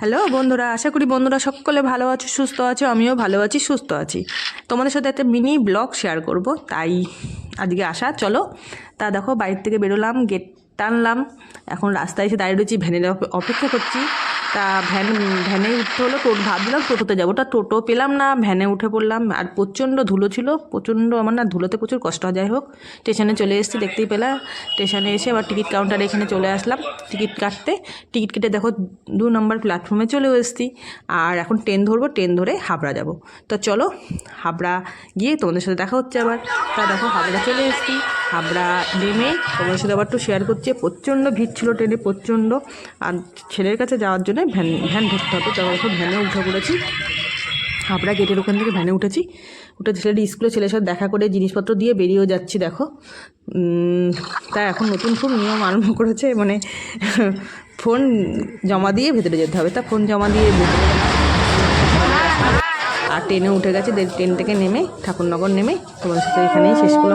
Hello বন্ধুরা, আশা করি বন্ধুরা সকলে ভালো আছো, সুস্থ আছো। আমিও ভালো আছি, সুস্থ আছি। তোমাদের সাথে একটা মিনি ব্লগ শেয়ার করব, তাই আজকে আসা। চলো, তা দেখো বাড়ির থেকে বেরোলাম, গেট টানলাম, এখন রাস্তায় এসে দাঁড়িয়ে রয়েছি, ভ্যানের অপেক্ষা করছি। তা ভ্যানে উঠতে হলো, ভাবছিলাম টোটোতে যাবো, তা টোটো পেলাম না, ভ্যানে উঠে পড়লাম। আর প্রচণ্ড ধুলো ছিল, প্রচণ্ড, আমার না ধুলোতে প্রচুর কষ্ট হয়। যাই হোক, স্টেশনে চলে এসেছি, দেখতেই পেলাম। স্টেশনে এসে আবার টিকিট কাউন্টারে এখানে চলে আসলাম টিকিট কাটতে। টিকিট কেটে দেখো 2 নম্বর প্ল্যাটফর্মে চলেও এসেছি। আর এখন ট্রেন ধরবো, ট্রেন ধরে হাবড়া যাব। তো চলো, হাবড়া গিয়ে তোমাদের সাথে দেখা হচ্ছে আবার। তা দেখো হাবড়া চলে এসেছি, হাবড়া নেমে তোমাদের সাথে আবার একটু শেয়ার করছি। প্রচণ্ড ভিড় ছিল ট্রেনে, প্রচণ্ড। আর ছেলের কাছে যাওয়ার জন্য ভ্যান ধরতে হবে, তো দেখো ভ্যানে উঠে পড়েছি। হাবড়া গেটের ওখান থেকে ভ্যানে উঠেছি, উঠে ছেলের স্কুলে ছেলের সাথে দেখা করে জিনিসপত্র দিয়ে বেরিয়েও যাচ্ছি। দেখো তা এখন নতুন খুব নিয়ম আরম্ভ করেছে, মানে ফোন জমা দিয়ে ভেতরে যেতে হবে। তা ফোন জমা দিয়ে ভেতরে, আর ট্রেনে উঠে গেছে। ট্রেন থেকে নেমে ঠাকুরনগর নেমে তোমাদের সাথে এখানেই শেষ করলাম।